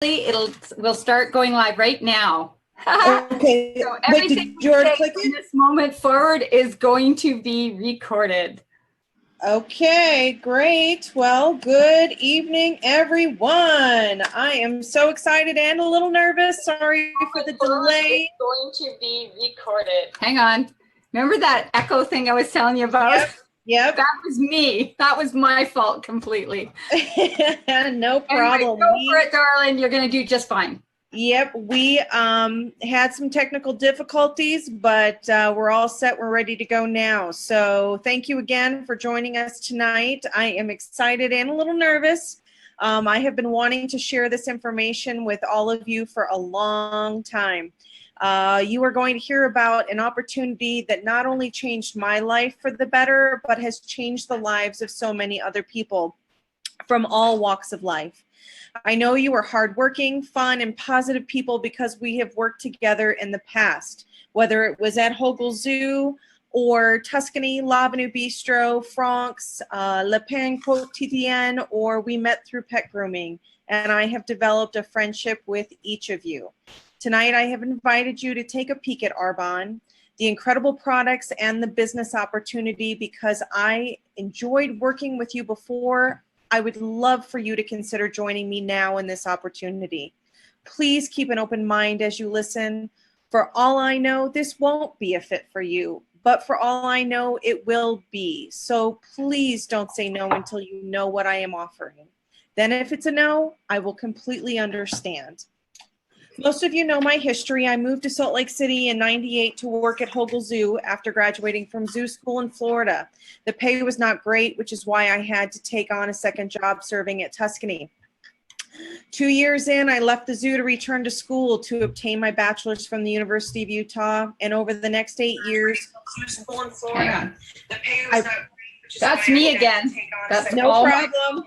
We'll start going live right now. Okay. So Wait, everything did George click from it? this moment forward is going to be recorded. Okay, great. Well, good evening, everyone. I am so excited and a little nervous. Sorry for the delay. Going to be recorded. Hang on. Remember that echo thing I was telling you about? Yep. That was me. That was my fault completely. No problem. Anyway, go for it, darling. You're going to do just fine. Yep, we had some technical difficulties, but we're all set. We're ready to go now. So thank you again for joining us tonight. I am excited and a little nervous. I have been wanting to share this information with all of you for a long time. You are going to hear about an opportunity that not only changed my life for the better, but has changed the lives of so many other people from all walks of life. I know you are hardworking, fun, and positive people because we have worked together in the past, whether it was at Hogle Zoo or Tuscany, L'Avenue Bistro, Frank's, Le Pain Quotidien, or we met through pet grooming, and I have developed a friendship with each of you. Tonight, I have invited you to take a peek at Arbonne, the incredible products and the business opportunity because I enjoyed working with you before. I would love for you to consider joining me now in this opportunity. Please keep an open mind as you listen. For all I know, this won't be a fit for you, but for all I know, it will be. So please don't say no until you know what I am offering. Then if it's a no, I will completely understand. Most of you know my history. I moved to Salt Lake City in '98 to work at Hogle Zoo after graduating from zoo school in Florida. The pay was not great, which is why I had to take on a second job serving at Tuscany. 2 years in, I left the zoo to return to school to obtain my bachelor's from the University of Utah. And over the next 8 years, school in Florida. Hang on. The pay was not great, which is That's why me I had again. to take on That's no all problem.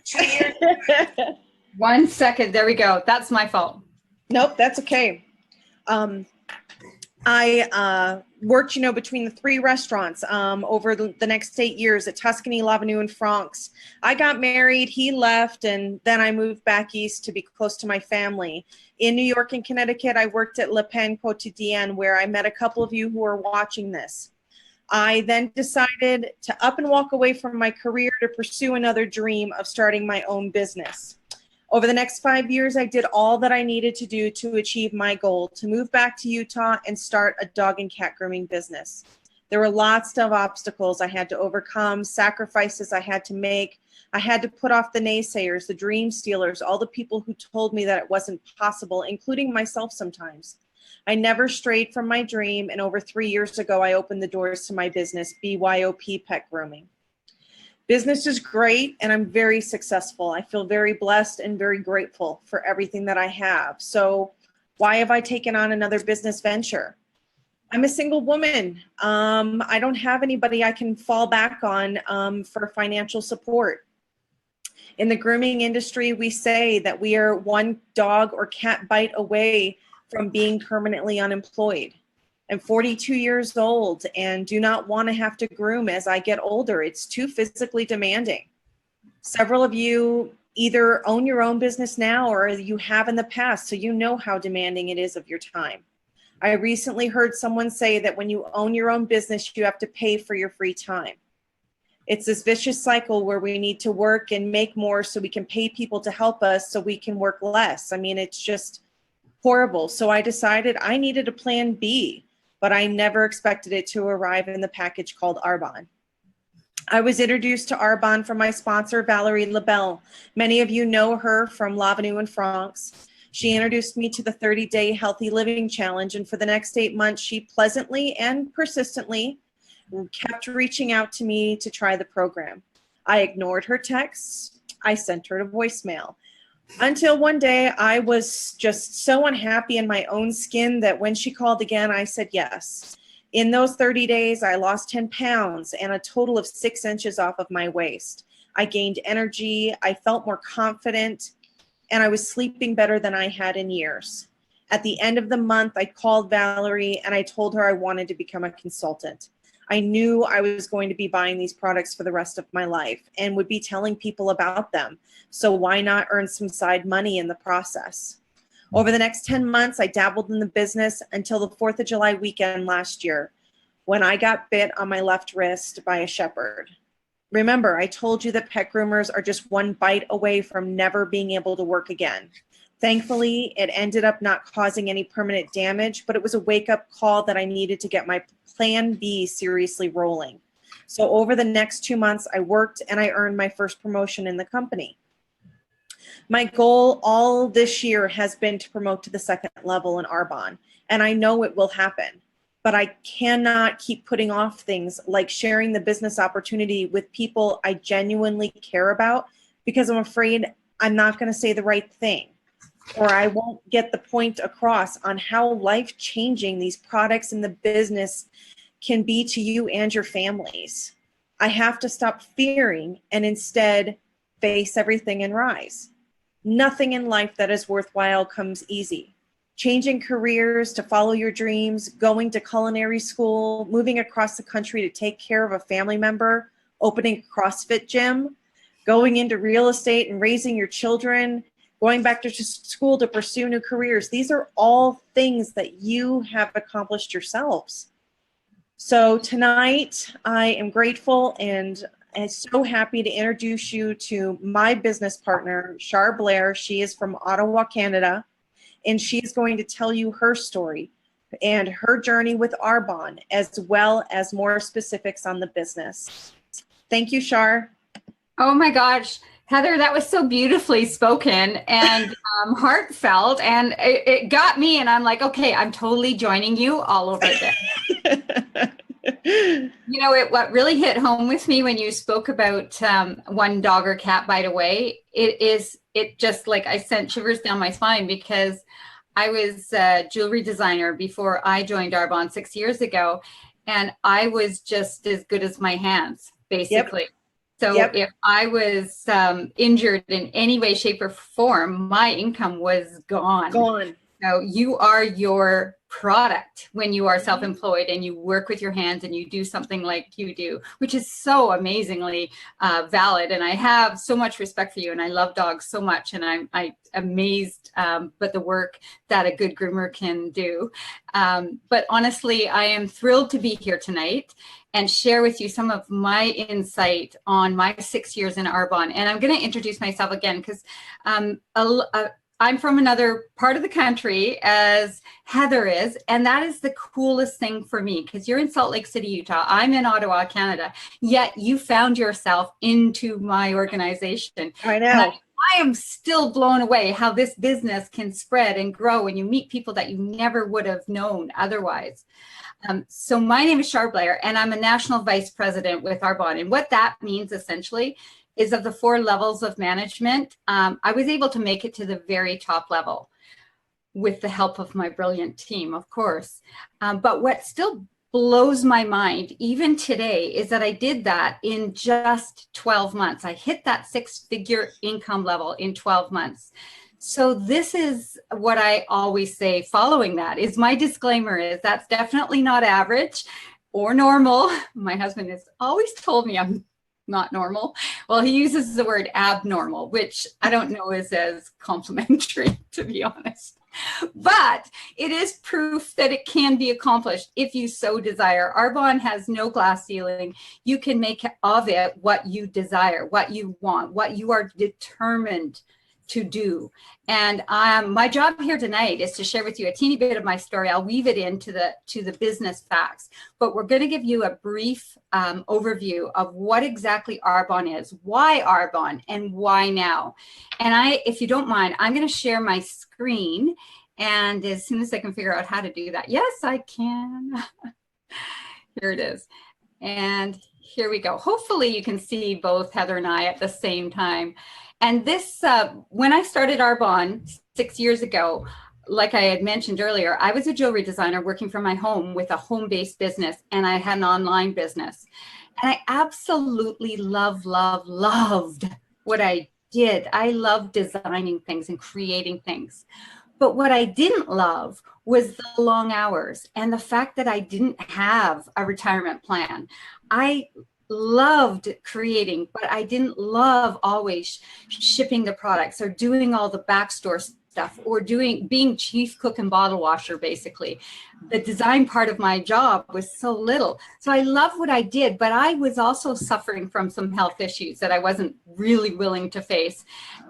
2 years. 1 second. There we go. That's my fault. Nope, that's okay. I worked, between the 3 restaurants over the next 8 years at Tuscany, L'Avenue, and Frank's. I got married, he left, and then I moved back east to be close to my family. In New York and Connecticut, I worked at Le Pain Quotidien, where I met a couple of you who are watching this. I then decided to up and walk away from my career to pursue another dream of starting my own business. Over the next 5 years, I did all that I needed to do to achieve my goal, to move back to Utah and start a dog and cat grooming business. There were lots of obstacles I had to overcome, sacrifices I had to make. I had to put off the naysayers, the dream stealers, all the people who told me that it wasn't possible, including myself sometimes. I never strayed from my dream, and over 3 years ago, I opened the doors to my business, BYOP Pet Grooming. Business is great, and I'm very successful. I feel very blessed and very grateful for everything that I have. So why have I taken on another business venture? I'm a single woman. I don't have anybody I can fall back on for financial support. In the grooming industry, we say that we are one dog or cat bite away from being permanently unemployed. I'm 42 years old and do not want to have to groom as I get older. It's too physically demanding. Several of you either own your own business now or you have in the past, so you know how demanding it is of your time. I recently heard someone say that when you own your own business, you have to pay for your free time. It's this vicious cycle where we need to work and make more so we can pay people to help us so we can work less. I mean, it's just horrible. So I decided I needed a plan B, but I never expected it to arrive in the package called Arbonne. I was introduced to Arbonne from my sponsor, Valerie LaBelle. Many of you know her from L'Avenue and Frank's. She introduced me to the 30-day Healthy Living Challenge, and for the next 8 months, she pleasantly and persistently kept reaching out to me to try the program. I ignored her texts. I sent her a voicemail. Until one day, I was just so unhappy in my own skin that when she called again, I said yes. In those 30 days, I lost 10 pounds and a total of 6 inches off of my waist. I gained energy, I felt more confident, and I was sleeping better than I had in years. At the end of the month, I called Valerie and I told her I wanted to become a consultant. I knew I was going to be buying these products for the rest of my life and would be telling people about them. So why not earn some side money in the process? Over the next 10 months, I dabbled in the business until the 4th of July weekend last year, when I got bit on my left wrist by a shepherd. Remember, I told you that pet groomers are just one bite away from never being able to work again. Thankfully, it ended up not causing any permanent damage, but it was a wake-up call that I needed to get my plan B seriously rolling. So over the next 2 months, I worked and I earned my first promotion in the company. My goal all this year has been to promote to the second level in Arbonne, and I know it will happen. But I cannot keep putting off things like sharing the business opportunity with people I genuinely care about, because I'm afraid I'm not going to say the right thing, or I won't get the point across on how life-changing these products in the business can be to you and your families. I have to stop fearing and instead face everything and rise. Nothing in life that is worthwhile comes easy. Changing careers to follow your dreams, going to culinary school, moving across the country to take care of a family member, opening a CrossFit gym, going into real estate and raising your children, going back to school to pursue new careers. These are all things that you have accomplished yourselves. So tonight, I am grateful and so happy to introduce you to my business partner, Char Blair. She is from Ottawa, Canada, and she's going to tell you her story and her journey with Arbonne, as well as more specifics on the business. Thank you, Char. Oh my gosh, Heather, that was so beautifully spoken and heartfelt, and it got me, and I'm like, okay, I'm totally joining you all over this. You know, what really hit home with me when you spoke about one dog or cat bite away, it just like I sent shivers down my spine, because I was a jewelry designer before I joined Arbonne 6 years ago, and I was just as good as my hands, basically. Yep. So if I was injured in any way, shape, or form, my income was gone. So you are your product when you are self-employed and you work with your hands and you do something like you do, which is so amazingly valid. And I have so much respect for you, and I love dogs so much, and I'm amazed but the work that a good groomer can do. But honestly, I am thrilled to be here tonight and share with you some of my insight on my 6 years in Arbonne. And I'm going to introduce myself again, because I'm from another part of the country, as Heather is, and that is the coolest thing for me, because you're in Salt Lake City, Utah. I'm in Ottawa, Canada, yet you found yourself into my organization. I know. I am still blown away how this business can spread and grow, and you meet people that you never would have known otherwise. So my name is Char Blair, and I'm a national vice president with Arbonne. And what that means essentially is, of the 4 levels of management, I was able to make it to the very top level with the help of my brilliant team, of course. But what still blows my mind, even today, is that I did that in just 12 months. I hit that 6-figure income level in 12 months. So this is what I always say following that, is my disclaimer is that's definitely not average or normal. My husband has always told me I'm not normal. Well, he uses the word abnormal, which I don't know is as complimentary, to be honest. But it is proof that it can be accomplished if you so desire. Arbonne has no glass ceiling. You can make of it what you desire, what you want, what you are determined to do. And my job here tonight is to share with you a teeny bit of my story. I'll weave it into the business facts, but we're going to give you a brief overview of what exactly Arbonne is, why Arbonne, and why now. And if you don't mind, I'm going to share my screen, and as soon as I can figure out how to do that, yes, I can. Here it is. And here we go. Hopefully you can see both Heather and I at the same time. And this, when I started Arbonne 6 years ago, like I had mentioned earlier, I was a jewelry designer working from my home with a home-based business, and I had an online business. And I absolutely loved what I did. I loved designing things and creating things. But what I didn't love was the long hours and the fact that I didn't have a retirement plan. I loved creating, but I didn't love always shipping the products or doing all the backstore stuff or being chief cook and bottle washer. Basically, the design part of my job was so little. So I love what I did, but I was also suffering from some health issues that I wasn't really willing to face.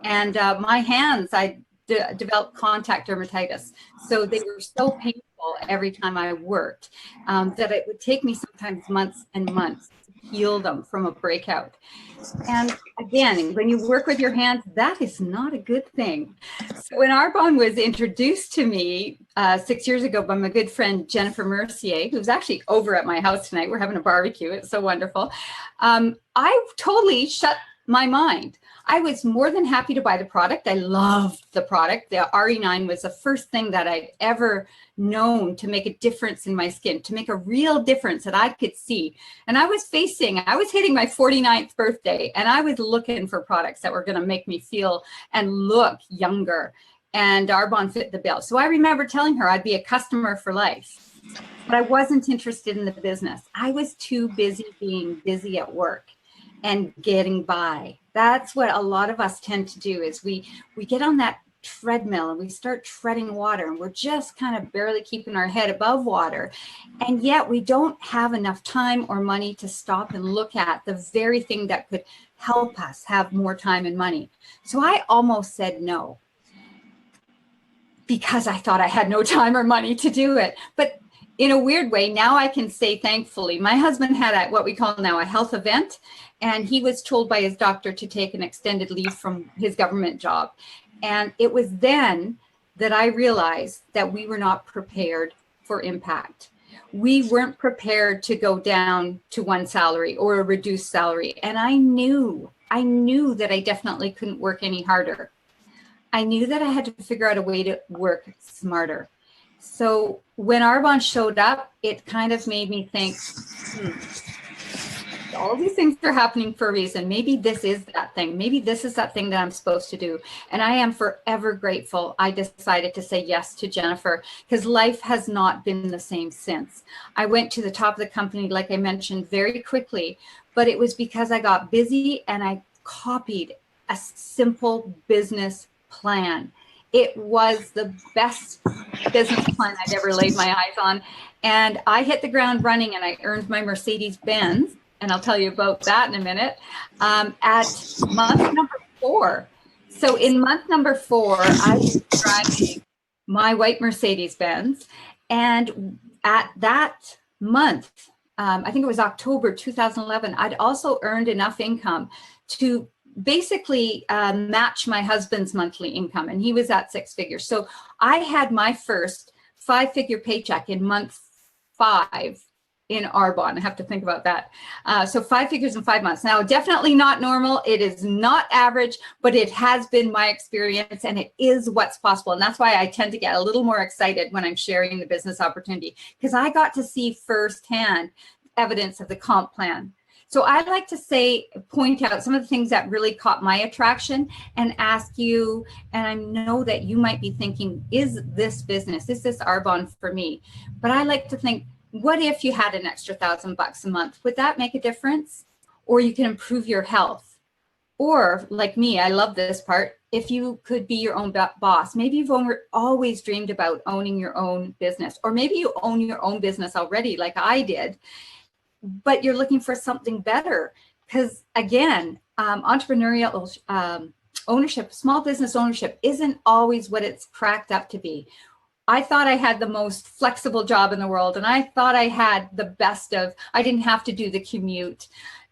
And my hands, I developed contact dermatitis. So they were so painful every time I worked that it would take me sometimes months and months to heal them from a breakout. And again, when you work with your hands, that is not a good thing. So when Arbonne was introduced to me 6 years ago by my good friend Jennifer Mercier, who's actually over at my house tonight, we're having a barbecue, it's so wonderful. I totally shut my mind. I was more than happy to buy the product. I loved the product. The RE9 was the first thing that I'd ever known to make a difference in my skin, to make a real difference that I could see. And I was hitting my 49th birthday, and I was looking for products that were going to make me feel and look younger. And Arbonne fit the bill. So I remember telling her I'd be a customer for life, but I wasn't interested in the business. I was too busy being busy at work and getting by. That's what a lot of us tend to do, is we get on that treadmill and we start treading water, and we're just kind of barely keeping our head above water. And yet we don't have enough time or money to stop and look at the very thing that could help us have more time and money. So I almost said no, because I thought I had no time or money to do it. But in a weird way, now I can say, thankfully, my husband had what we call now a health event, and he was told by his doctor to take an extended leave from his government job. And it was then that I realized that we were not prepared for impact. We weren't prepared to go down to one salary or a reduced salary. And I knew that I definitely couldn't work any harder. I knew that I had to figure out a way to work smarter. So when Arbonne showed up, it kind of made me think, all these things are happening for a reason. Maybe this is that thing. Maybe this is that thing that I'm supposed to do. And I am forever grateful I decided to say yes to Jennifer, because life has not been the same since. I went to the top of the company, like I mentioned, very quickly, but it was because I got busy and I copied a simple business plan. It was the best business plan I'd ever laid my eyes on. And I hit the ground running, and I earned my Mercedes-Benz, and I'll tell you about that in a minute, at month number 4. So in month number 4, I was driving my white Mercedes-Benz. And at that month, I think it was October 2011, I'd also earned enough income to basically match my husband's monthly income, and he was at 6 figures. So I had my first 5-figure paycheck in month 5 in Arbonne. I have to think about that. So 5 figures in 5 months. Now, definitely not normal. It is not average, but it has been my experience, and it is what's possible. And that's why I tend to get a little more excited when I'm sharing the business opportunity, because I got to see firsthand evidence of the comp plan. So I like to point out some of the things that really caught my attraction and ask you, and I know that you might be thinking, is this Arbonne for me? But I like to think, what if you had an extra $1,000 a month? Would that make a difference? Or you can improve your health. Or like me, I love this part, if you could be your own boss. Maybe you've always dreamed about owning your own business, or maybe you own your own business already, like I did, but you're looking for something better. Because again, entrepreneurial ownership, small business ownership isn't always what it's cracked up to be. I thought I had the most flexible job in the world, and I thought I had the best of, I didn't have to do the commute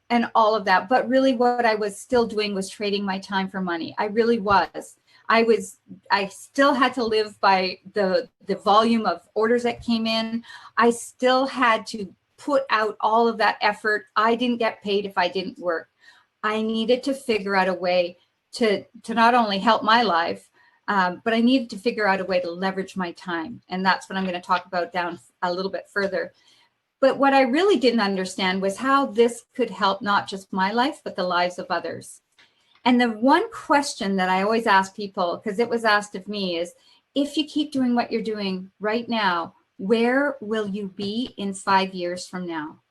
and all of that. But really what I was still doing was trading my time for money. I really was. I still had to live by the volume of orders that came in. I still had to put out all of that effort. I didn't get paid if I didn't work. I needed to figure out a way to not only help my life, but I needed to figure out a way to leverage my time. And that's what I'm going to talk about down a little bit further. But what I really didn't understand was how this could help not just my life, but the lives of others. And the one question that I always ask people, because it was asked of me, is if you keep doing what you're doing right now, where will you be in 5 years from now?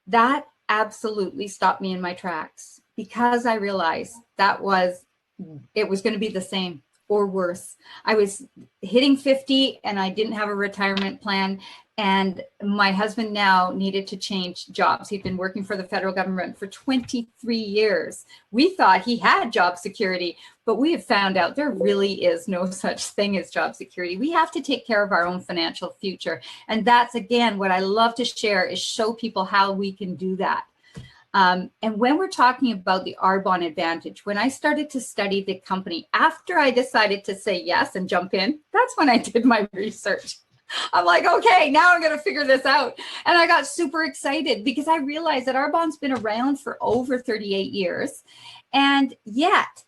That absolutely stopped me in my tracks, because I realized it was going to be the same or worse. I was hitting 50 and I didn't have a retirement plan. And my husband now needed to change jobs. He'd been working for the federal government for 23 years. We thought he had job security, but we have found out there really is no such thing as job security. We have to take care of our own financial future. And that's, again, what I love to share, is show people how we can do that. And when we're talking about the Arbonne advantage, when I started to study the company, after I decided to say yes and jump in, that's when I did my research. I'm like, okay, now I'm going to figure this out. And I got super excited because I realized that Arbonne's been around for over 38 years. And yet,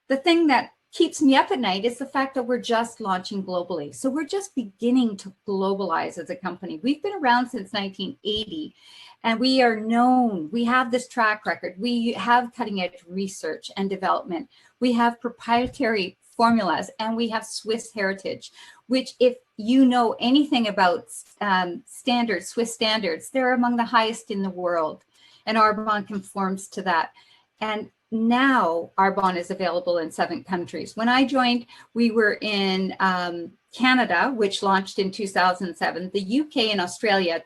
the thing that keeps me up at night is the fact that we're just launching globally. So we're just beginning to globalize as a company. We've been around since 1980. And we are known. We have this track record. We have cutting edge research and development. We have proprietary formulas, and we have Swiss heritage, which, if you know anything about standards, Swiss standards, they're among the highest in the world. And Arbonne conforms to that. And now Arbonne is available in 7 countries. When I joined, we were in Canada, which launched in 2007, the UK and Australia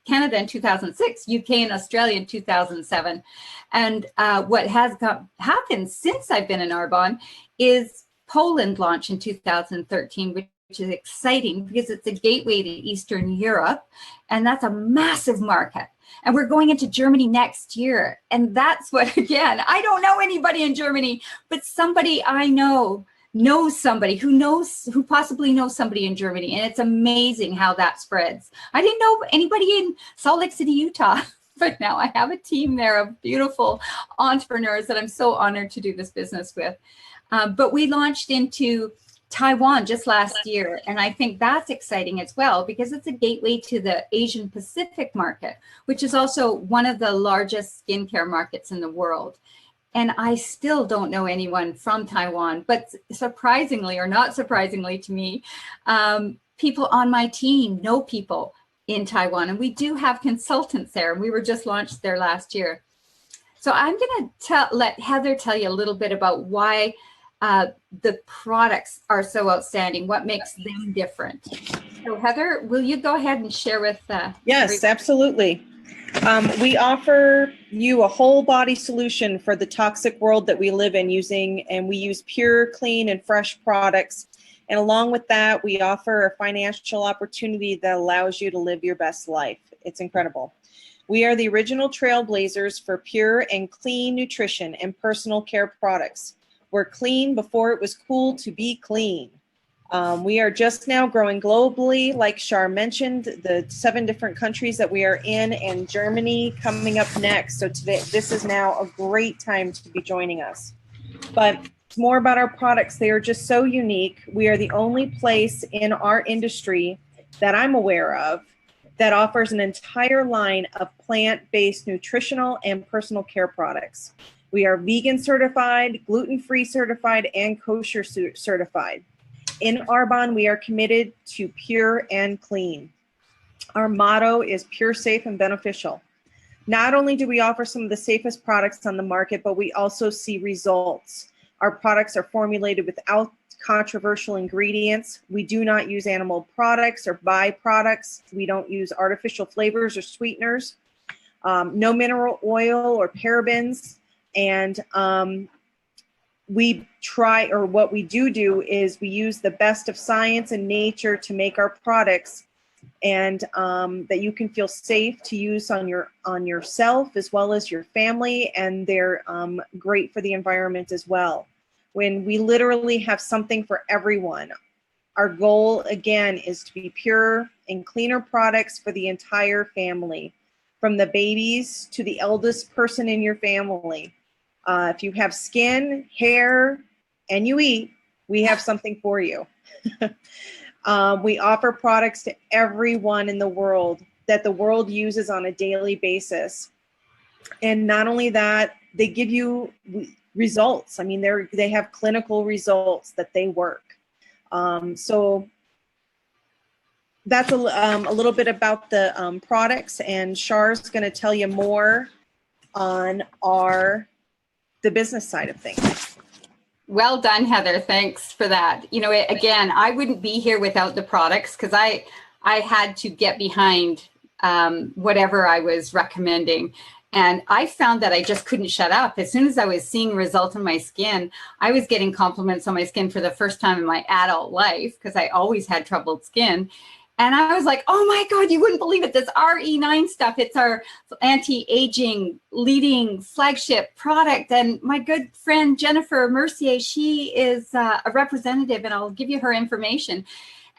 Canada in 2006, UK and Australia in 2007. And what has happened since I've been in Arbonne is Poland launched in 2013, which is exciting because it's a gateway to Eastern Europe, and that's a massive market. And we're going into Germany next year. And that's what, again, I don't know anybody in Germany, but somebody I know knows somebody who possibly knows somebody in Germany. And it's amazing how that spreads. I didn't know anybody in Salt Lake City, Utah, but now I have a team there of beautiful entrepreneurs that I'm so honored to do this business with. But we launched into Taiwan just last year. And I think that's exciting as well, because it's a gateway to the Asian Pacific market, which is also one of the largest skincare markets in the world. And I still don't know anyone from Taiwan, but surprisingly or not surprisingly to me, people on my team know people in Taiwan. And we do have consultants there. We were just launched there last year. So I'm going to let Heather tell you a little bit about why the products are so outstanding, what makes them different. So Heather, will you go ahead and share with Yes, everybody? Absolutely. We offer you a whole body solution for the toxic world that we live in and we use pure, clean, and fresh products. And along with that, we offer a financial opportunity that allows you to live your best life. It's incredible. We are the original trailblazers for pure and clean nutrition and personal care products. We're clean before it was cool to be clean. We are just now growing globally, like Char mentioned, the 7 different countries that we are in, and Germany coming up next. So today, this is now a great time to be joining us. But more about our products. They are just so unique. We are the only place in our industry that I'm aware of that offers an entire line of plant-based nutritional and personal care products. We are vegan certified, gluten-free certified, and kosher certified. In Arbonne, we are committed to pure and clean. Our motto is pure, safe, and beneficial. Not only do we offer some of the safest products on the market, but we also see results. Our products are formulated without controversial ingredients. We do not use animal products or byproducts. We don't use artificial flavors or sweeteners. No mineral oil or parabens. And what we do is we use the best of science and nature to make our products, and that you can feel safe to use on yourself as well as your family, and they're great for the environment as well. When we literally have something for everyone. Our goal, again, is to be pure and cleaner products for the entire family, from the babies to the eldest person in your family. If you have skin, hair, and you eat, we have something for you. We offer products to everyone in the world that the world uses on a daily basis. And not only that, they give you results. I mean, they have clinical results that they work. So that's a little bit about the products, and Char's going to tell you more on the business side of things. Well done, Heather. Thanks for that. You know, again, I wouldn't be here without the products, because I had to get behind whatever I was recommending. And I found that I just couldn't shut up. As soon as I was seeing results on my skin, I was getting compliments on my skin for the first time in my adult life, because I always had troubled skin. And I was like, oh my God, you wouldn't believe it. This RE9 stuff, it's our anti-aging leading flagship product. And my good friend, Jennifer Mercier, she is a representative, and I'll give you her information.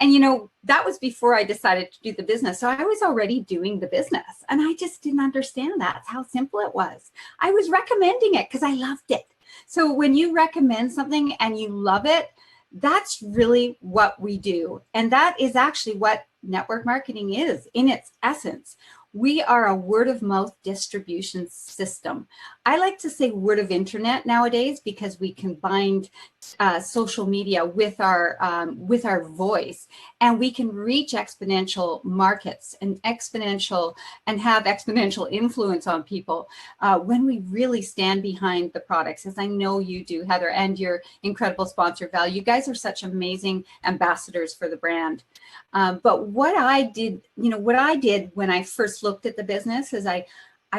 And, you know, that was before I decided to do the business. So I was already doing the business, and I just didn't understand that, how simple it was. I was recommending it because I loved it. So when you recommend something and you love it, that's really what we do. And that is actually what network marketing is in its essence. We are a word of mouth distribution system. I like to say word of internet nowadays, because we combined social media with our voice, and we can reach exponential markets and have exponential influence on people when we really stand behind the products, as I know you do, Heather, and your incredible sponsor, Val. You guys are such amazing ambassadors for the brand. But what I did when I first looked at the business is I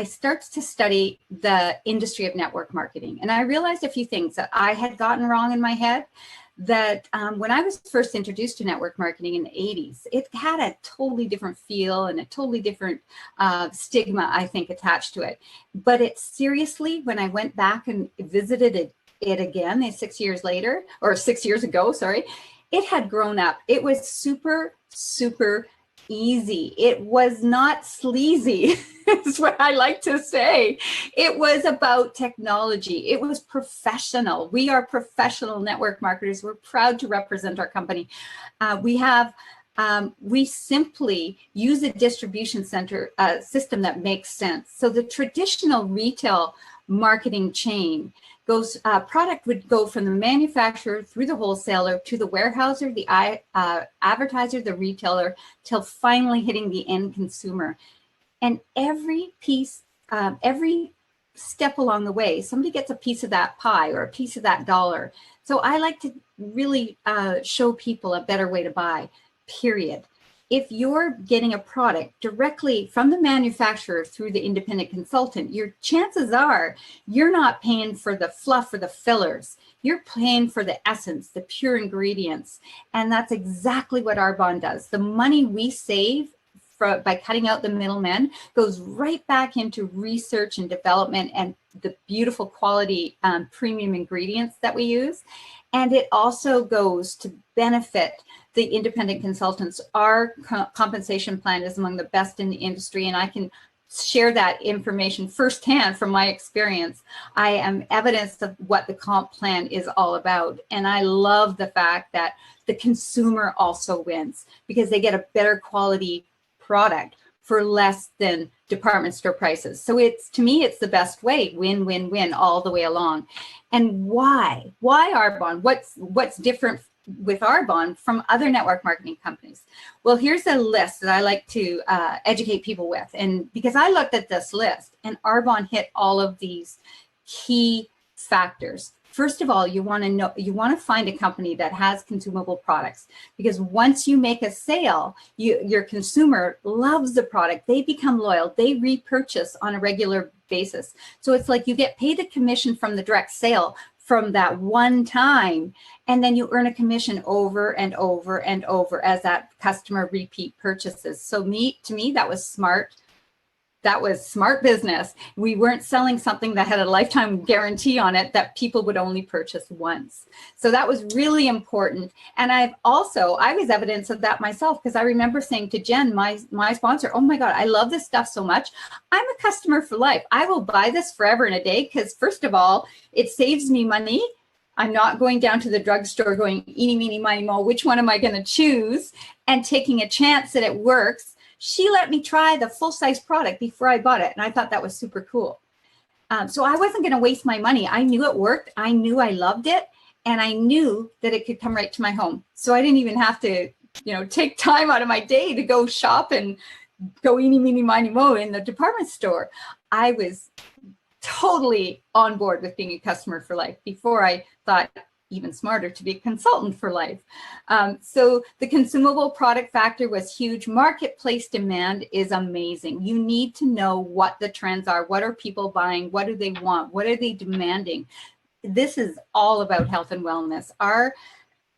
started to study the industry of network marketing. And I realized a few things that I had gotten wrong in my head, that when I was first introduced to network marketing in the 80s, it had a totally different feel and a totally different stigma, I think, attached to it. But it seriously, when I went back and visited it again 6 years later, or 6 years ago, sorry, it had grown up. It was super, super easy. It was not sleazy, is what I like to say. It was about technology. It was professional. We are professional network marketers. We're proud to represent our company. We simply use a distribution center system that makes sense. So the traditional retail marketing chain goes, product would go from the manufacturer through the wholesaler to the warehouser, the advertiser, the retailer, till finally hitting the end consumer. And every piece, every step along the way, somebody gets a piece of that pie or a piece of that dollar. So I like to really show people a better way to buy, period. If you're getting a product directly from the manufacturer through the independent consultant, your chances are you're not paying for the fluff or the fillers. You're paying for the essence, the pure ingredients. And that's exactly what Arbonne does. The money we save by cutting out the middlemen goes right back into research and development and the beautiful quality premium ingredients that we use. And it also goes to benefit the independent consultants. Our compensation plan is among the best in the industry, and I can share that information firsthand from my experience. I am evidence of what the comp plan is all about. And I love the fact that the consumer also wins, because they get a better quality product for less than department store prices. So to me, it's the best way, win, win, win all the way along. And why Arbonne? What's different with Arbonne from other network marketing companies? Well, here's a list that I like to educate people with. And because I looked at this list, and Arbonne hit all of these key factors. First of all, you want to find a company that has consumable products, because once you make a sale, your consumer loves the product. They become loyal. They repurchase on a regular basis. So it's like you get paid a commission from the direct sale from that one time, and then you earn a commission over and over and over as that customer repeat purchases. So to me, that was smart. That was smart business. We weren't selling something that had a lifetime guarantee on it that people would only purchase once. So that was really important. And I was evidence of that myself, because I remember saying to Jen, my sponsor, oh my God, I love this stuff so much. I'm a customer for life. I will buy this forever and a day, because first of all, it saves me money. I'm not going down to the drugstore going, eeny, meeny, miny, mo, which one am I going to choose? And taking a chance that it works. She let me try the full-size product before I bought it, and I thought that was super cool. So I wasn't going to waste my money. I knew it worked. I knew I loved it, and I knew that it could come right to my home. So I didn't even have to, take time out of my day to go shop and go eeny, meeny, miny, mo in the department store. I was totally on board with being a customer for life before I thought even smarter to be a consultant for life. So the consumable product factor was huge. Marketplace demand is amazing. You need to know what the trends are. What are people buying? What do they want? What are they demanding? This is all about health and wellness.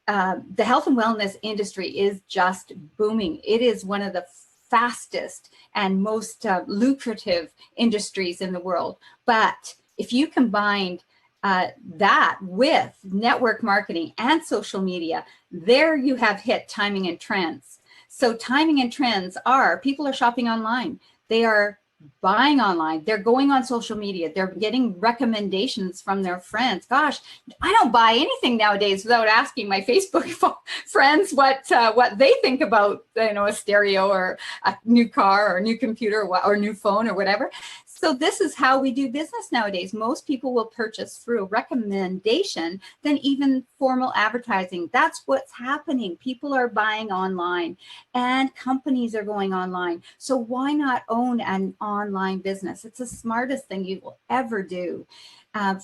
The health and wellness industry is just booming. It is one of the fastest and most lucrative industries in the world. But if you combined that with network marketing and social media, there you have hit timing and trends. So timing and trends are people are shopping online. They are buying online. They're going on social media. They're getting recommendations from their friends. Gosh, I don't buy anything nowadays without asking my Facebook friends what they think about, a stereo or a new car or a new computer or a new phone or whatever. So this is how we do business nowadays. Most people will purchase through a recommendation than even formal advertising. That's what's happening. People are buying online and companies are going online. So why not own an online business? It's the smartest thing you will ever do.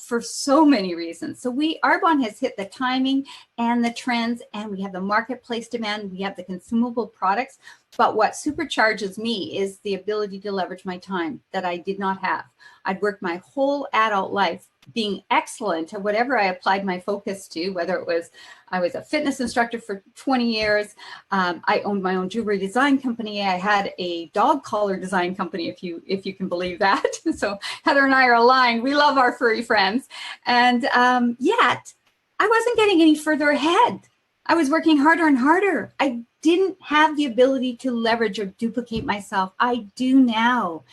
For so many reasons. So Arbonne has hit the timing and the trends, and we have the marketplace demand, we have the consumable products. But what supercharges me is the ability to leverage my time that I did not have. I'd worked my whole adult life being excellent at whatever I applied my focus to, whether it was, I was a fitness instructor for 20 years. I owned my own jewelry design company. I had a dog collar design company, if you can believe that. So Heather and I are aligned. We love our furry friends. And yet I wasn't getting any further ahead. I was working harder and harder. I didn't have the ability to leverage or duplicate myself. I do now.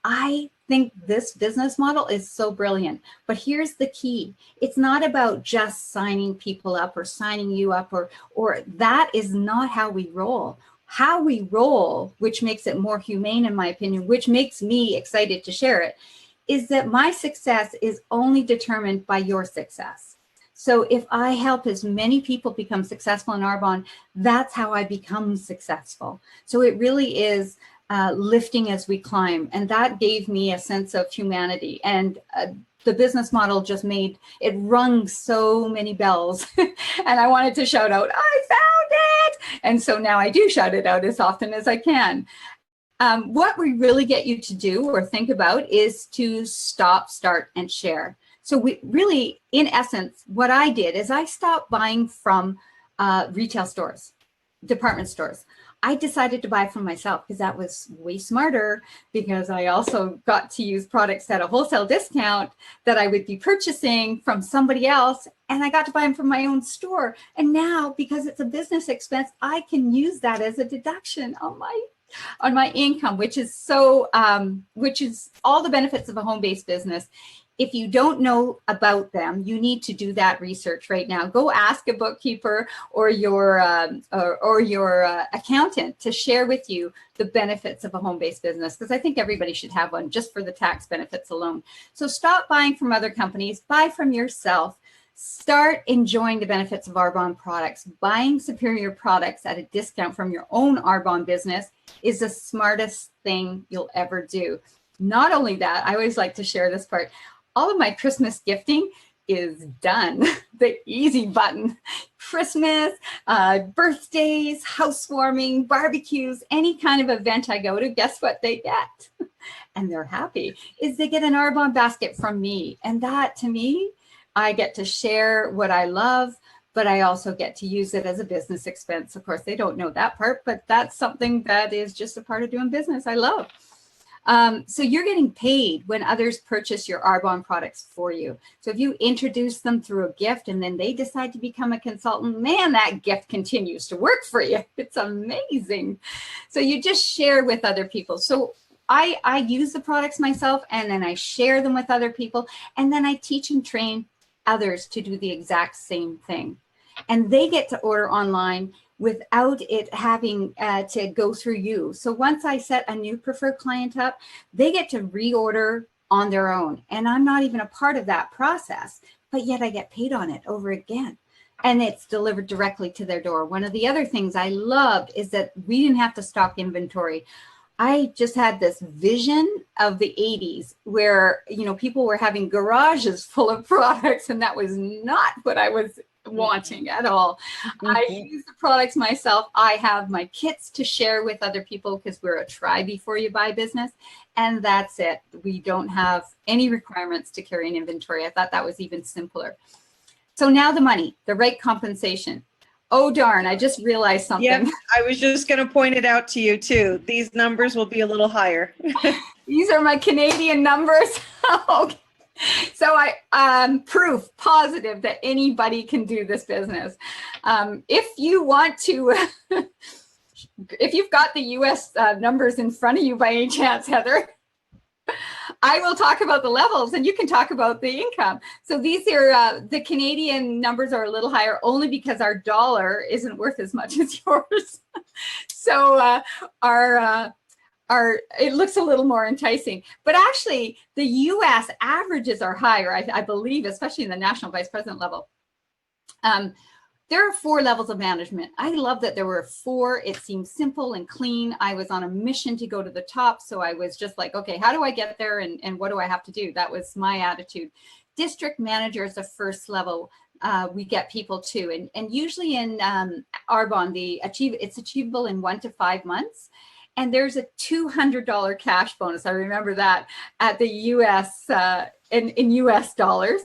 I think this business model is so brilliant, but here's the key. It's not about just signing people up or signing you up, or that is not how we roll. How we roll, which makes it more humane in my opinion, which makes me excited to share it, is that my success is only determined by your success. So if I help as many people become successful in Arbonne, that's how I become successful. So it really is lifting as we climb. And that gave me a sense of humanity. And the business model just it rung so many bells. And I wanted to shout out, I found it. And so now I do shout it out as often as I can. What we really get you to do or think about is to stop, start, and share. So we really, in essence, what I did is I stopped buying from retail stores, department stores. I decided to buy from myself because that was way smarter, because I also got to use products at a wholesale discount that I would be purchasing from somebody else, and I got to buy them from my own store. And now, because it's a business expense, I can use that as a deduction on my income, which is all the benefits of a home-based business. If you don't know about them, you need to do that research right now. Go ask a bookkeeper or your accountant to share with you the benefits of a home-based business, because I think everybody should have one just for the tax benefits alone. So stop buying from other companies, buy from yourself. Start enjoying the benefits of Arbonne products. Buying superior products at a discount from your own Arbonne business is the smartest thing you'll ever do. Not only that, I always like to share this part. All of my Christmas gifting is done. The easy button. Christmas, birthdays, housewarming, barbecues, any kind of event I go to, guess what they get? And they're happy, is they get an Arbonne basket from me. And that, to me, I get to share what I love, but I also get to use it as a business expense. Of course, they don't know that part, but that's something that is just a part of doing business I love. So you're getting paid when others purchase your Arbonne products for you. So if you introduce them through a gift and then they decide to become a consultant, man, that gift continues to work for you. It's amazing. So you just share with other people. So I use the products myself, and then I share them with other people, and then I teach and train others to do the exact same thing. And they get to order online without it having to go through you. So once I set a new preferred client up, they get to reorder on their own. And I'm not even a part of that process, but yet I get paid on it over again. and it's delivered directly to their door. One of the other things I loved is that we didn't have to stock inventory. I just had this vision of the 80s where, you know, people were having garages full of products, and that was not what I was wanting at all. I use the products myself. I have my kits to share with other people because we're a try before you buy business. And that's it. We don't have any requirements to carry an inventory. I thought that was even simpler. So now the money, the right compensation. Oh, darn, I just realized something. Yep, I was just going to point it out to you too. These numbers will be a little higher. These are my Canadian numbers. Okay. So proof positive that anybody can do this business. If you want to, if you've got the US numbers in front of you by any chance, Heather, I will talk about the levels and you can talk about the income. So these are, the Canadian numbers are a little higher only because our dollar isn't worth as much as yours. So it looks a little more enticing, but actually the US averages are higher, I believe, especially in the national vice president level. There are 4 levels of management. I love that there were 4. It seemed simple and clean. I was on a mission to go to the top. So I was just like, okay, how do I get there? And what do I have to do? That was my attitude. District manager is the first level. We get people to, and usually in Arbonne, it's achievable in 1 to 5 months. And there's a $200 cash bonus. I remember that at the US, in US dollars.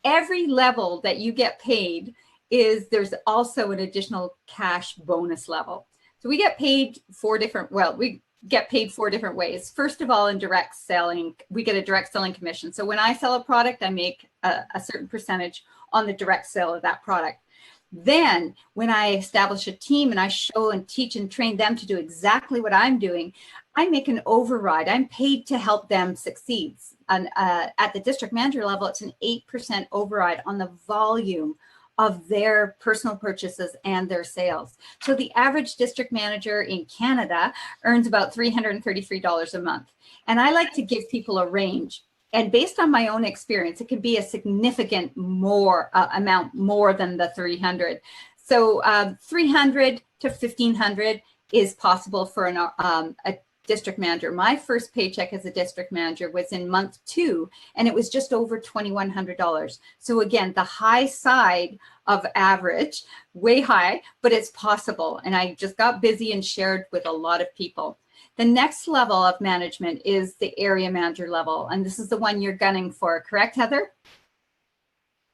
Every level that you get paid there's also an additional cash bonus level. So we get paid 4 different, we get paid 4 different ways. First of all, in direct selling, we get a direct selling commission. So when I sell a product, I make a certain percentage on the direct sale of that product. Then when I establish a team and I show and teach and train them to do exactly what I'm doing, I make an override. I'm paid to help them succeed. And at the district manager level, it's an 8% override on the volume of their personal purchases and their sales. So the average district manager in Canada earns about $333 a month. And I like to give people a range. And based on my own experience, it can be a significant amount more than the 300. So 300 to 1,500 is possible for a district manager. My first paycheck as a district manager was in month 2, and it was just over $2,100. So again, the high side of average, way high, but it's possible. And I just got busy and shared with a lot of people. The next level of management is the area manager level. And this is the one you're gunning for, correct, Heather?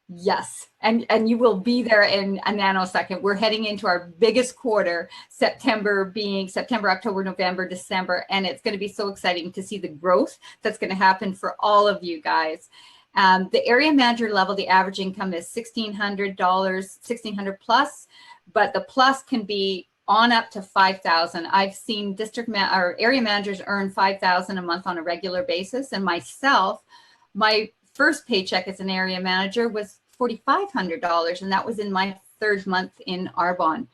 Yes, and you will be there in a nanosecond. We're heading into our biggest quarter, September being September, October, November, December, and it's going to be so exciting to see the growth that's going to happen for all of you guys. The area manager level, the average income is $1,600, $1,600 plus, but the plus can be on up to $5,000. I've seen or area managers earn $5,000 a month on a regular basis, and myself, my first paycheck as an area manager was $4,500, and that was in my 3rd month in Arbonne.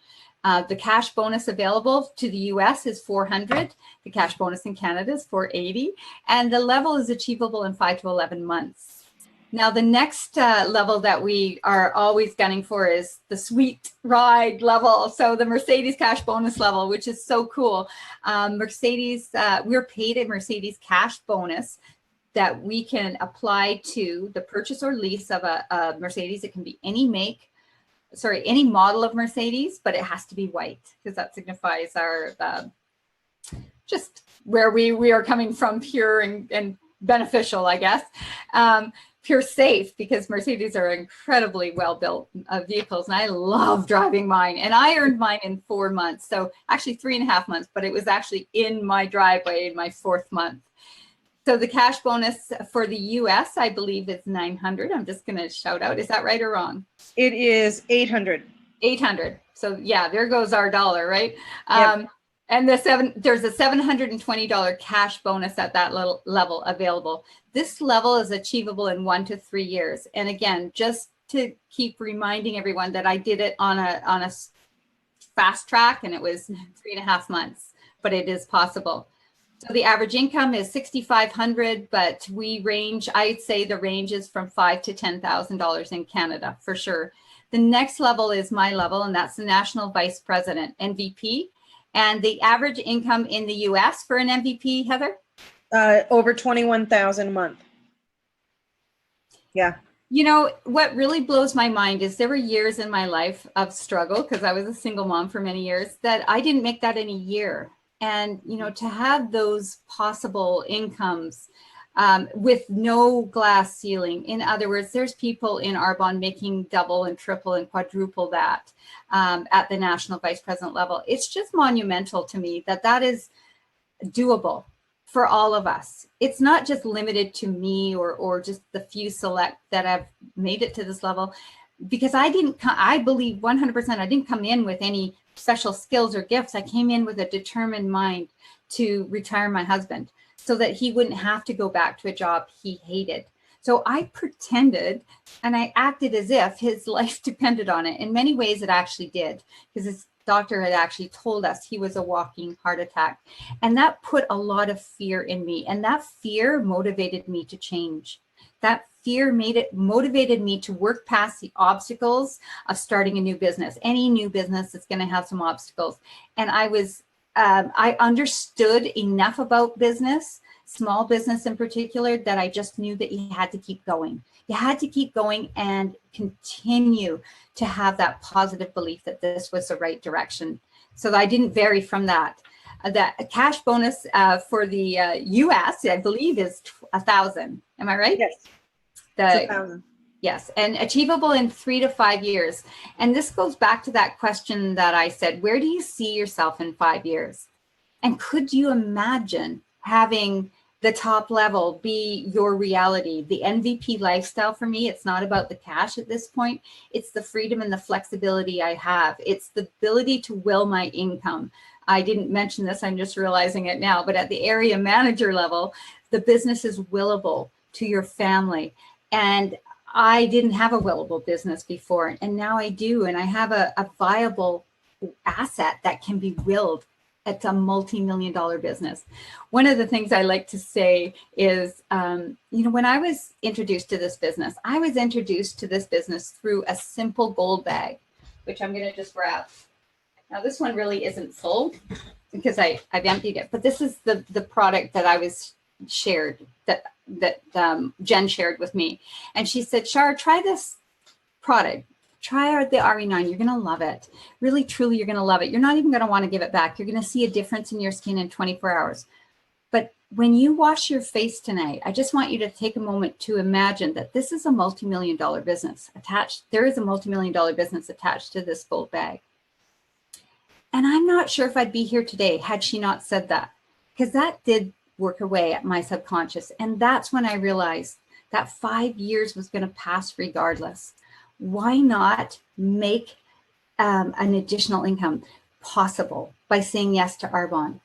The cash bonus available to the US is $400. The cash bonus in Canada is $480, and the level is achievable in 5 to 11 months. Now, the next level that we are always gunning for is the sweet ride level. So the Mercedes cash bonus level, which is so cool. We're paid a Mercedes cash bonus that we can apply to the purchase or lease of a Mercedes. It can be any any model of Mercedes, but it has to be white because that signifies our just where we are coming from, pure and beneficial, I guess. Pure safe, because Mercedes are incredibly well-built vehicles, and I love driving mine. And I earned mine in 4 months, so actually 3.5 months, but it was actually in my driveway in my 4th month. So the cash bonus for the US, I believe, is $900. I'm just going to shout out. Is that right or wrong? It is $800. $800. So yeah, there goes our dollar, right? Yep. And there's a $720 cash bonus at that level available. This level is achievable in 1 to 3 years. And again, just to keep reminding everyone that I did it on a fast track, and it was 3.5 months, but it is possible. So the average income is $6,500, but we range, I'd say the range is from $5,000 to $10,000 in Canada for sure. The next level is my level, and that's the National Vice President, MVP. And the average income in the US for an MVP, Heather? Over 21,000 a month. Yeah. You know, what really blows my mind is there were years in my life of struggle, because I was a single mom for many years, that I didn't make that in a year. And, you know, to have those possible incomes with no glass ceiling. In other words, there's people in Arbonne making double and triple and quadruple that at the national vice president level. It's just monumental to me that that is doable for all of us. It's not just limited to me or just the few select that have made it to this level, because I believe 100%, I didn't come in with any special skills or gifts. I came in with a determined mind to retire my husband so that he wouldn't have to go back to a job he hated. So I pretended and I acted as if his life depended on it. In many ways, it actually did, because his doctor had actually told us he was a walking heart attack. And that put a lot of fear in me. And that fear motivated me to change. That fear motivated me to work past the obstacles of starting a new business. Any new business is going to have some obstacles. And I understood enough about business, small business in particular, that I just knew that you had to keep going. You had to keep going and continue to have that positive belief that this was the right direction. So that I didn't vary from that. That cash bonus for the US, I believe, is 1,000. Am I right? Yes. It's 1,000. Yes, and achievable in 3 to 5 years. And this goes back to that question that I said, where do you see yourself in 5 years? And could you imagine having the top level be your reality? The MVP lifestyle for me, it's not about the cash at this point. It's the freedom and the flexibility I have. It's the ability to will my income. I didn't mention this, I'm just realizing it now, but at the area manager level, the business is willable to your family. And I didn't have a willable business before, and now I do. And I have a viable asset that can be willed. It's a multi-million-dollar business. One of the things I like to say is, you know, when I was introduced to this business, I was introduced to this business through a simple gold bag, which I'm going to just grab. Now, this one really isn't full because I've emptied it, but this is the product that I was shared, that Jen shared with me. And she said, Char, try this product. Try the RE9. You're going to love it. Really, truly, you're going to love it. You're not even going to want to give it back. You're going to see a difference in your skin in 24 hours. But when you wash your face tonight, I just want you to take a moment to imagine that this is a multi-million-dollar business attached. There is a multi-million-dollar business attached to this gold bag. And I'm not sure if I'd be here today had she not said that, because that did work away at my subconscious. And that's when I realized that 5 years was going to pass regardless. Why not make an additional income possible by saying yes to Arbonne?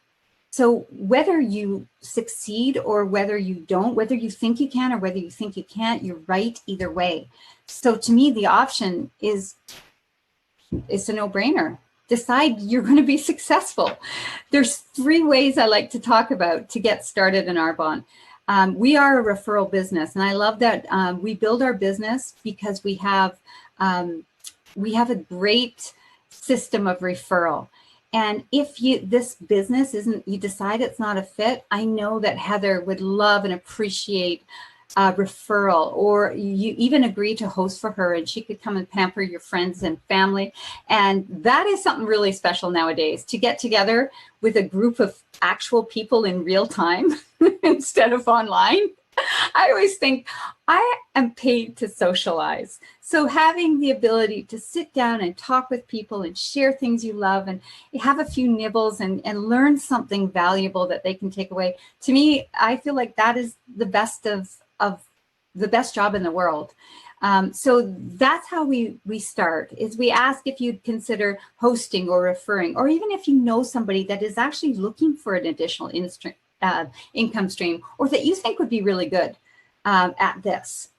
So whether you succeed or whether you don't, whether you think you can or whether you think you can't, you're right either way. So to me, the option is it's a no-brainer. Decide you're going to be successful. There's 3 ways I like to talk about to get started in Arbonne. We are a referral business, and I love that we build our business because we have a great system of referral. And if this business you decide it's not a fit, I know that Heather would love and appreciate referral, or you even agree to host for her and she could come and pamper your friends and family. And that is something really special nowadays, to get together with a group of actual people in real time instead of online. I always think I am paid to socialize. So having the ability to sit down and talk with people and share things you love and have a few nibbles and learn something valuable that they can take away. To me, I feel like that is the best of the best job in the world. So that's how we start, is we ask if you'd consider hosting or referring, or even if you know somebody that is actually looking for an additional income stream, or that you think would be really good at this.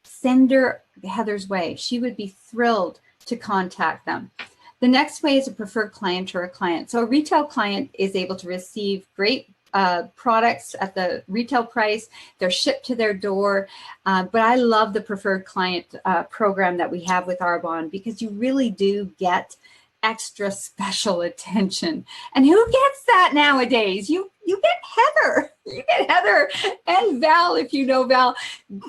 Send her Heather's way. She would be thrilled to contact them. The next way is a preferred client or a client. So a retail client is able to receive great products at the retail price. They're shipped to their door. But I love the preferred client program that we have with Arbonne, because you really do get extra special attention. And who gets that nowadays? You get Heather. You get Heather and Val, if you know Val,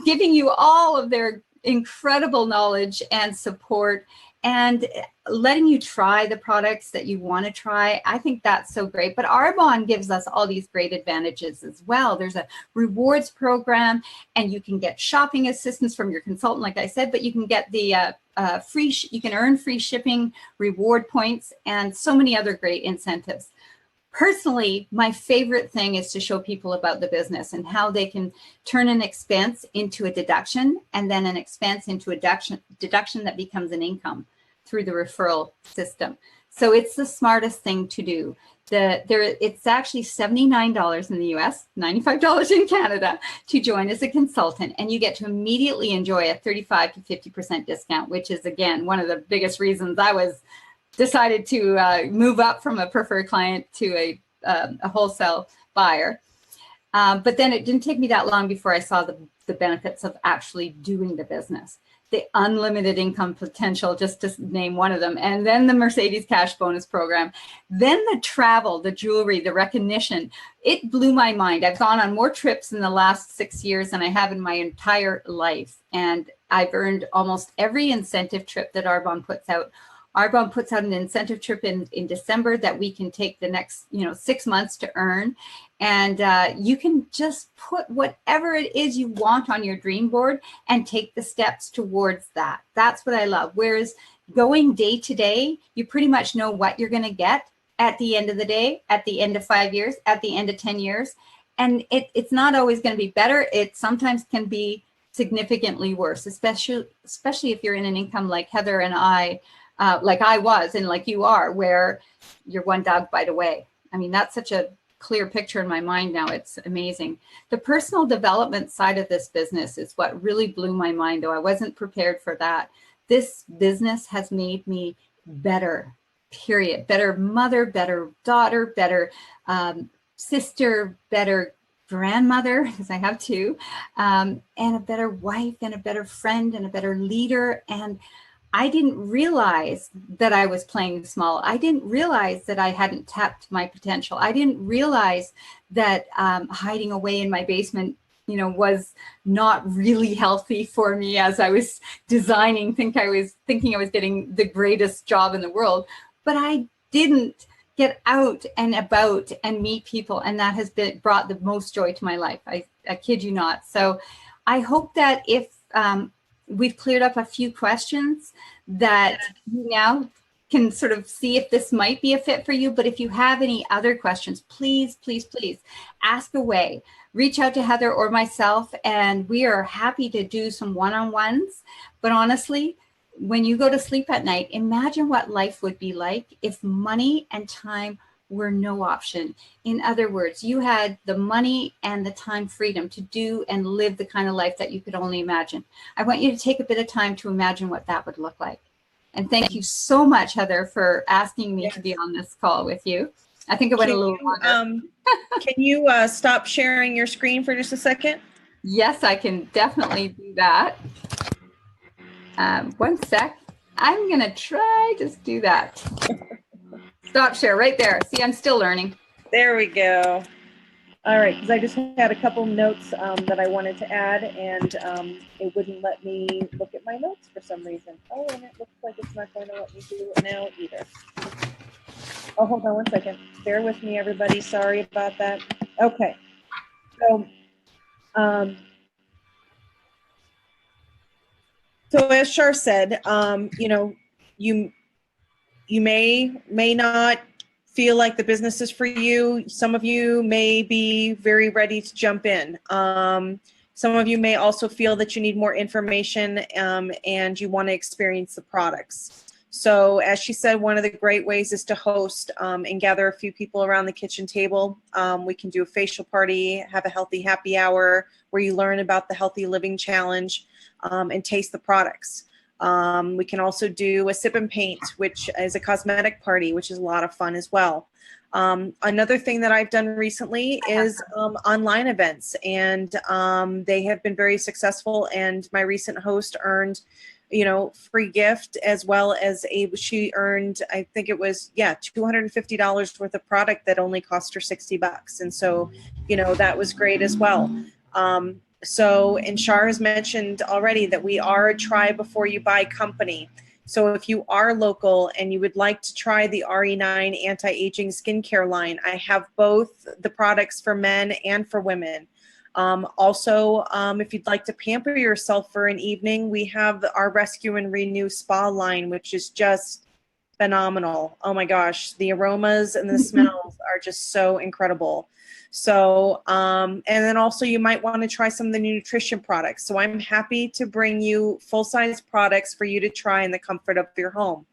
giving you all of their incredible knowledge and support, and letting you try the products that you want to try. I think that's so great. But Arbonne gives us all these great advantages as well. There's a rewards program, and you can get shopping assistance from your consultant, like I said, but you can get the you can earn free shipping, reward points, and so many other great incentives. Personally, my favorite thing is to show people about the business and how they can turn an expense into a deduction, and then an expense into a deduction that becomes an income through the referral system. So it's the smartest thing to do. It's actually $79 in the US, $95 in Canada to join as a consultant, and you get to immediately enjoy a 35 to 50% discount, which is, again, one of the biggest reasons I decided to move up from a preferred client to a wholesale buyer. But then it didn't take me that long before I saw the benefits of actually doing the business. The unlimited income potential, just to name one of them, and then the Mercedes cash bonus program, then the travel, the jewelry, the recognition. It blew my mind. I've gone on more trips in the last 6 years than I have in my entire life. And I've earned almost every incentive trip that Arbonne puts out. Arbonne puts out an incentive trip in December that we can take the next 6 months to earn. And you can just put whatever it is you want on your dream board and take the steps towards that. That's what I love. Whereas going day to day, you pretty much know what you're going to get at the end of the day, at the end of 5 years, at the end of 10 years. And it's not always going to be better. It sometimes can be significantly worse, especially if you're in an income like Heather and I, like I was, and like you are, where you're one dog bite away. I mean, that's such a clear picture in my mind now. It's amazing. The personal development side of this business is what really blew my mind, though. I wasn't prepared for that. This business has made me better, period. Better mother, better daughter, better sister, better grandmother, because I have two, and a better wife, and a better friend, and a better leader. And I didn't realize that I was playing small. I didn't realize that I hadn't tapped my potential. I didn't realize that hiding away in my basement, was not really healthy for me as I was designing, thinking I was getting the greatest job in the world. But I didn't get out and about and meet people, and that has brought the most joy to my life. I kid you not. So I hope that if we've cleared up a few questions, that you now can sort of see if this might be a fit for you. But if you have any other questions, please, please, please ask away. Reach out to Heather or myself, and we are happy to do some one-on-ones. But honestly, when you go to sleep at night, imagine what life would be like if money and time were no option. In other words, you had the money and the time freedom to do and live the kind of life that you could only imagine. I want you to take a bit of time to imagine what that would look like. And thank you so much, Heather, for asking me to be on this call with you. I think it went a little longer. Can you stop sharing your screen for just a second? Yes, I can definitely do that. One sec. I'm going to try just do that. Stop share right there. See, I'm still learning. There we go. All right, because I just had a couple notes that I wanted to add, and it wouldn't let me look at my notes for some reason. Oh, and it looks like it's not going to let me do it now either. Oh, hold on one second. Bear with me, everybody. Sorry about that. Okay. So, as Char said, you may not feel like the business is for you. Some of you may be very ready to jump in. Some of you may also feel that you need more information and you want to experience the products. So as she said, one of the great ways is to host and gather a few people around the kitchen table. We can do a facial party, have a healthy happy hour where you learn about the Healthy Living Challenge and taste the products. We can also do a sip and paint, which is a cosmetic party, which is a lot of fun as well. Another thing that I've done recently is online events, and they have been very successful. And my recent host earned, free gift, as well as she earned, I think it was, $250 worth of product that only cost her $60. And so, that was great as well. And Char has mentioned already that we are a try before you buy company. So if you are local and you would like to try the RE9 anti-aging skincare line, I have both the products for men and for women. Also, if you'd like to pamper yourself for an evening, we have our Rescue and Renew Spa line, which is just phenomenal. Oh my gosh, the aromas and the smells are just so incredible. So, and then also you might want to try some of the nutrition products. So I'm happy to bring you full-size products for you to try in the comfort of your home.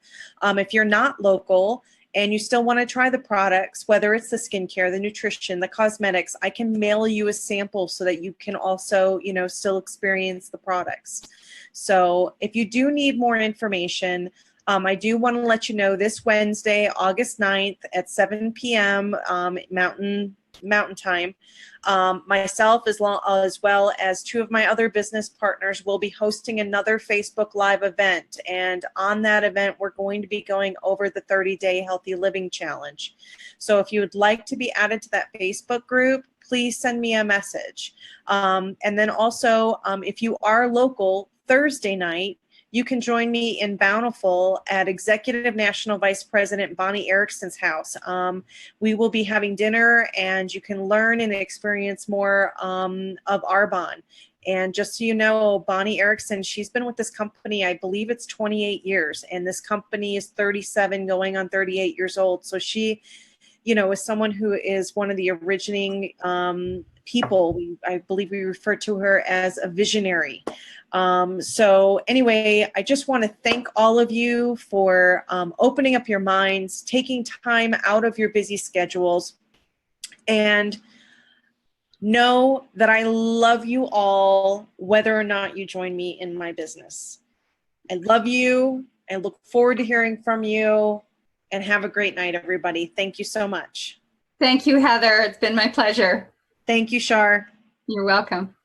If you're not local and you still want to try the products, whether it's the skincare, the nutrition, the cosmetics, I can mail you a sample so that you can also, still experience the products. So if you do need more information, I do want to let you know this Wednesday, August 9th at 7 p.m. Mountain time. Myself, as well as two of my other business partners, will be hosting another Facebook Live event. And on that event, we're going to be going over the 30-day Healthy Living Challenge. So if you would like to be added to that Facebook group, please send me a message. And then also, if you are local, Thursday night, you can join me in Bountiful at Executive National Vice President Bonnie Erickson's house. We will be having dinner, and you can learn and experience more of Arbonne. And just so you know, Bonnie Erickson, she's been with this company, I believe it's 28 years, and this company is 37 going on 38 years old. So she, is someone who is one of the originating people. I believe we refer to her as a visionary. So anyway, I just want to thank all of you for opening up your minds, taking time out of your busy schedules, and know that I love you all, whether or not you join me in my business. I love you. I look forward to hearing from you, and have a great night, everybody. Thank you so much. Thank you, Heather. It's been my pleasure. Thank you, Char. You're welcome.